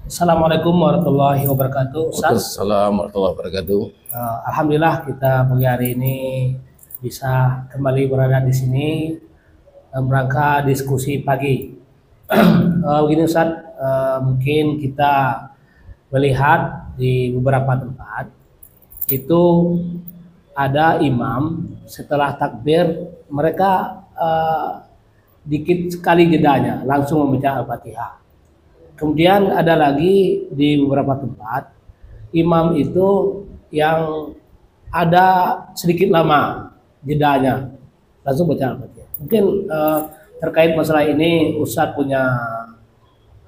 Assalamualaikum warahmatullahi wabarakatuh. Ustaz, Waalaikumsalam warahmatullahi wabarakatuh. Alhamdulillah kita pagi hari ini bisa kembali berada di sini dalam rangka diskusi pagi. Begini Ustaz, mungkin kita melihat di beberapa tempat itu ada imam setelah takbir mereka dikit sekali jedanya langsung membaca Al-Fatihah. Kemudian ada lagi di beberapa tempat imam itu yang ada sedikit lama jedanya langsung baca Al-Fatihah. Mungkin terkait masalah ini Ustadz punya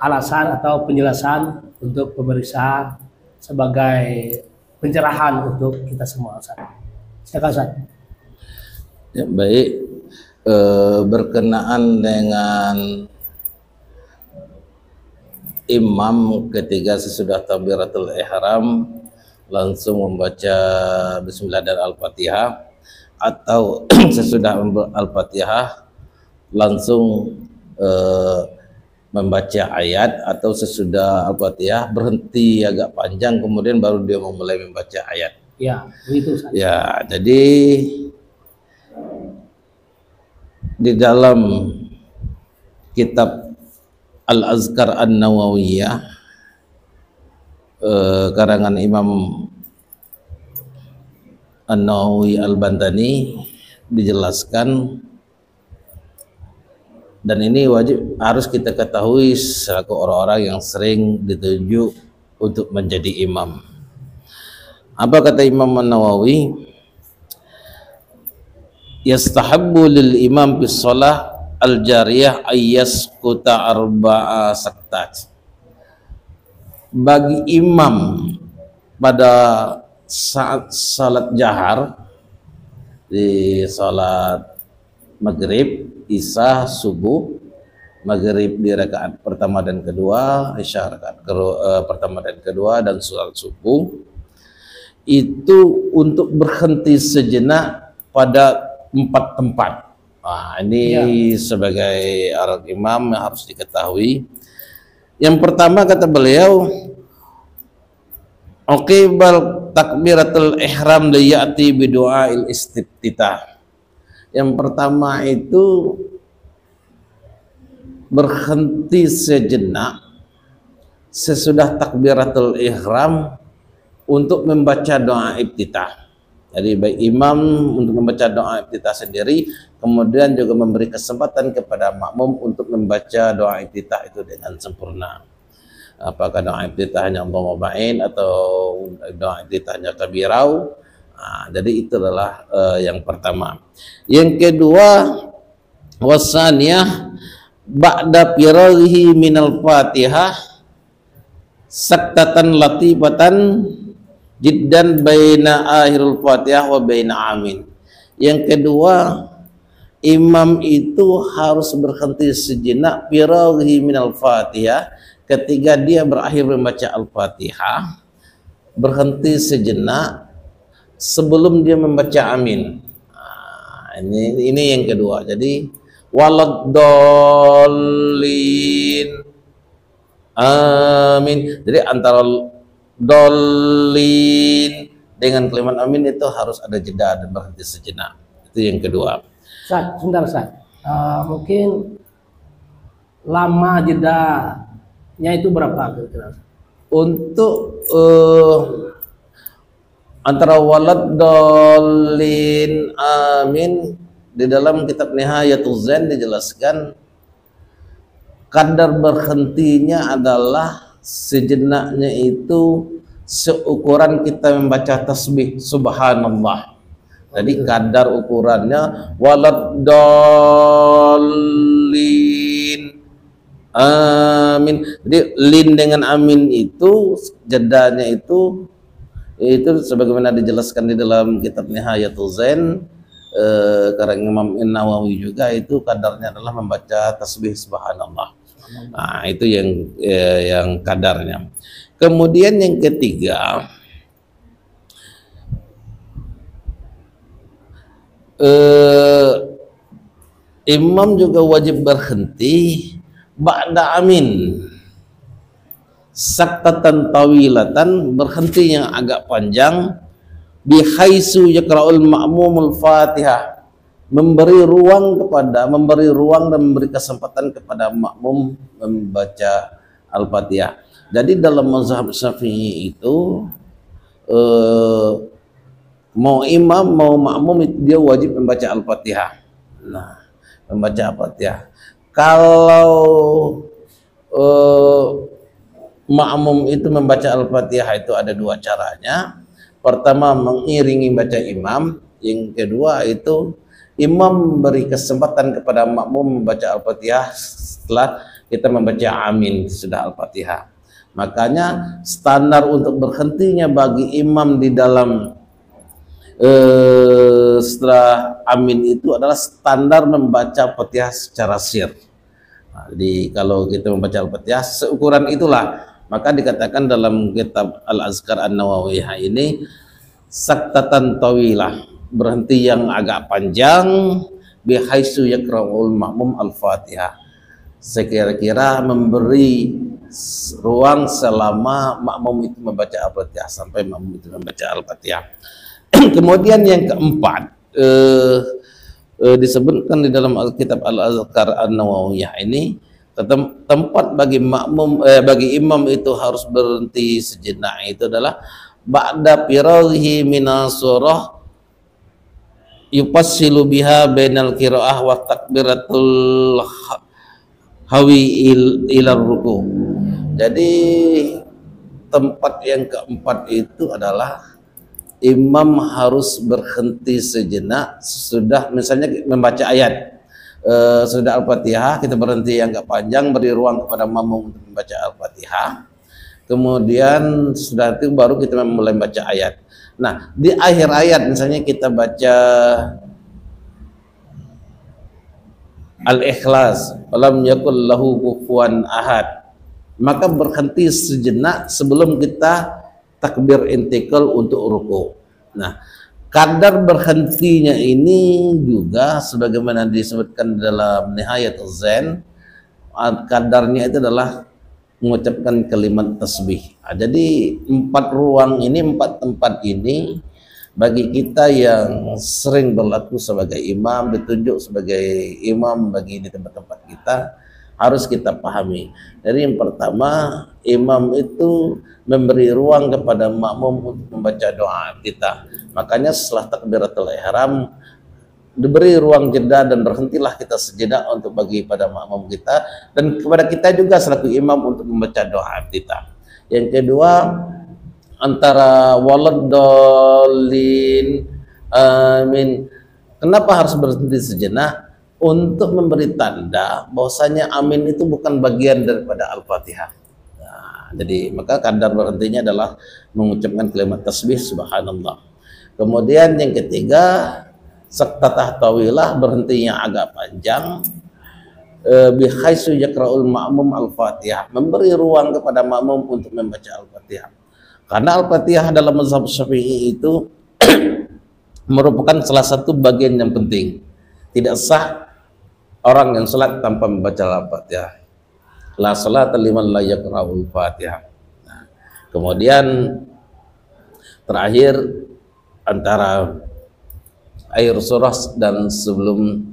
alasan atau penjelasan untuk pemirsa sebagai pencerahan untuk kita semua, Ustadz. Silakan, Ustadz. Ya, baik, berkenaan dengan imam ketika sesudah takbiratul ihram langsung membaca bismillah dan al-fatihah, atau sesudah al-fatihah langsung membaca ayat, atau sesudah al-fatihah berhenti agak panjang kemudian baru dia memulai membaca ayat. Ya, begitu Ustaz. Ya, jadi di dalam kitab Al-Azkar An-Nawawiyah karangan Imam An-Nawawi Al-Bantani dijelaskan, dan ini wajib harus kita ketahui selaku orang-orang yang sering ditunjuk untuk menjadi imam. Apa kata Imam An-Nawawi? Yastahabbu lil imam bis shalah al-jariyah ayyaskuta arba'a saktat. Bagi imam pada saat salat jahar, di salat maghrib, isya, subuh, maghrib di rakaat pertama dan kedua, isya rakaat pertama dan kedua, dan salat subuh, itu untuk berhenti sejenak pada 4 tempat. Nah, ini ya, sebagai orang imam harus diketahui. Yang pertama kata beliau, aqibal takbiratul ihram liyati bidu'ail istiftitah. Yang pertama itu berhenti sejenak sesudah takbiratul ihram untuk membaca doa iftitah. Jadi baik imam untuk membaca doa iftitah sendiri, kemudian juga memberi kesempatan kepada makmum untuk membaca doa iftitah itu dengan sempurna. Apakah doa iftitahnya Allahumma ba'in atau doa iftitahnya kabirau. Nah, jadi itu adalah yang pertama. Yang kedua, wasaniyah ba'da firaghihi minal fatihah saktatan latifatan jiddan baina akhirul fatihah wa baina amin. Yang kedua, imam itu harus berhenti sejenak firaghi minal fatihah, ketika dia berakhir membaca al-fatihah, berhenti sejenak sebelum dia membaca amin. Nah, ini yang kedua. Jadi waladdallin amin. Jadi antara dolin dengan kalimat amin itu harus ada jeda dan berhenti sejenak. Itu yang kedua. Ustaz, sebentar Ustaz. Mungkin lama jedanya itu berapa kira-kira? Untuk antara walad dolin amin, di dalam kitab Nihayatul Zain dijelaskan kadar berhentinya adalah sejenaknya itu seukuran kita membaca tasbih subhanallah. Jadi kadar ukurannya waladdallin amin. Jadi lin dengan amin itu jedanya itu sebagaimana dijelaskan di dalam kitab Nihayatul Zain karang Imam An-Nawawi juga, itu kadarnya adalah membaca tasbih subhanallah. Nah, itu yang kadarnya. Kemudian yang ketiga, imam juga wajib berhenti ba'da amin, saktatan tawilatan, berhenti yang agak panjang, bihaisu yaqra'ul ma'mumul Fatihah, memberi ruang dan memberi kesempatan kepada makmum membaca Al-Fatihah. Jadi dalam mazhab Syafi'i itu mau imam mau makmum dia wajib membaca Al-Fatihah. Nah, membaca Al-Fatihah. Kalau makmum itu membaca Al-Fatihah itu ada dua caranya. Pertama mengiringi baca imam, yang kedua itu imam beri kesempatan kepada makmum membaca Al-Fatihah setelah kita membaca amin sudah Al-Fatihah. Makanya standar untuk berhentinya bagi imam di dalam setelah amin itu adalah standar membaca Al-Fatihah secara sir. Nah, jadi kalau kita membaca Al-Fatihah seukuran itulah, maka dikatakan dalam kitab Al-Azkar An-Nawawiyah ini saktatan tawilah, berhenti yang agak panjang, bihaisu yaqra'ul ma'mum Al-Fatihah, sekira-kira memberi ruang selama makmum itu membaca Al-Fatihah sampai makmum itu membaca Al-Fatihah. Kemudian yang keempat disebutkan di dalam kitab Al-Azkar An-Nawawiyah ini, tempat bagi makmum bagi imam itu harus berhenti sejenak itu adalah ba'da firaghi minas surah yufassilu biha bainal qiraah wa takbiratul hawi ila ruku. Jadi tempat yang keempat itu adalah imam harus berhenti sejenak sudah misalnya membaca ayat, sudah Al-Fatihah, kita berhenti yang agak panjang, beri ruang kepada makmum untuk membaca Al-Fatihah, kemudian sudah itu baru kita mulai membaca ayat. Nah, di akhir ayat misalnya kita baca Al-Ikhlas, walam yakul lahu kufuwan ahad, maka berhenti sejenak sebelum kita takbir intikal untuk ruku. Nah, kadar berhentinya ini juga sebagaimana disebutkan dalam Nihayatul Zain, kadarnya itu adalah mengucapkan kalimat tasbih. Nah, jadi empat tempat ini bagi kita yang sering berlaku sebagai imam, ditunjuk sebagai imam bagi di tempat-tempat kita, harus kita pahami. Jadi yang pertama, imam itu memberi ruang kepada makmum untuk membaca doa kita. Makanya setelah takbiratul ihram diberi ruang jeda dan berhentilah kita sejenak untuk bagi pada makmum kita dan kepada kita juga selaku imam untuk membaca doa kita. Yang kedua, antara waladdallin amin, kenapa harus berhenti sejenak? Untuk memberi tanda bahwasanya amin itu bukan bagian daripada Al-Fatihah. Nah, jadi maka kadar berhentinya adalah mengucapkan kalimat tasbih subhanallah. Kemudian yang ketiga, saktatah tawilah, berhentinya agak panjang, bihaisu yaqra'ul ma'mum Al-Fatihah, memberi ruang kepada makmum untuk membaca Al-Fatihah. Karena Al-Fatihah dalam mazhab Syafi'i itu merupakan salah satu bagian yang penting. Tidak sah orang yang salat tanpa membaca Al-Fatihah. La salata liman la yaqra'ul Fatihah. Nah, kemudian terakhir antara akhir surah dan sebelum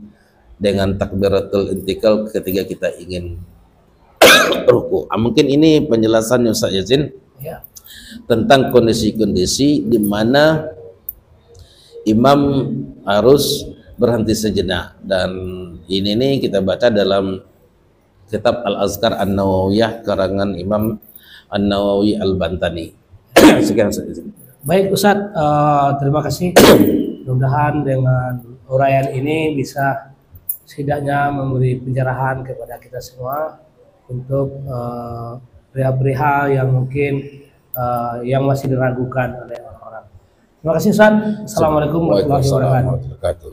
dengan takbiratul intikal ketika kita ingin ruku. Mungkin ini penjelasannya Ustaz Yazin Ya. tentang kondisi-kondisi di mana imam harus berhenti sejenak, dan ini nih kita baca dalam kitab Al-Azkar An-Nawawiyah karangan Imam An-Nawawi Al-Bantani. Sekian Ustaz Yazin. Baik Ustadz, terima kasih. Mudah-mudahan dengan uraian ini bisa setidaknya memberi pencerahan kepada kita semua untuk perihal-perihal yang mungkin yang masih diragukan oleh orang-orang. Terima kasih Ustadz. Assalamualaikum warahmatullahi wabarakatuh.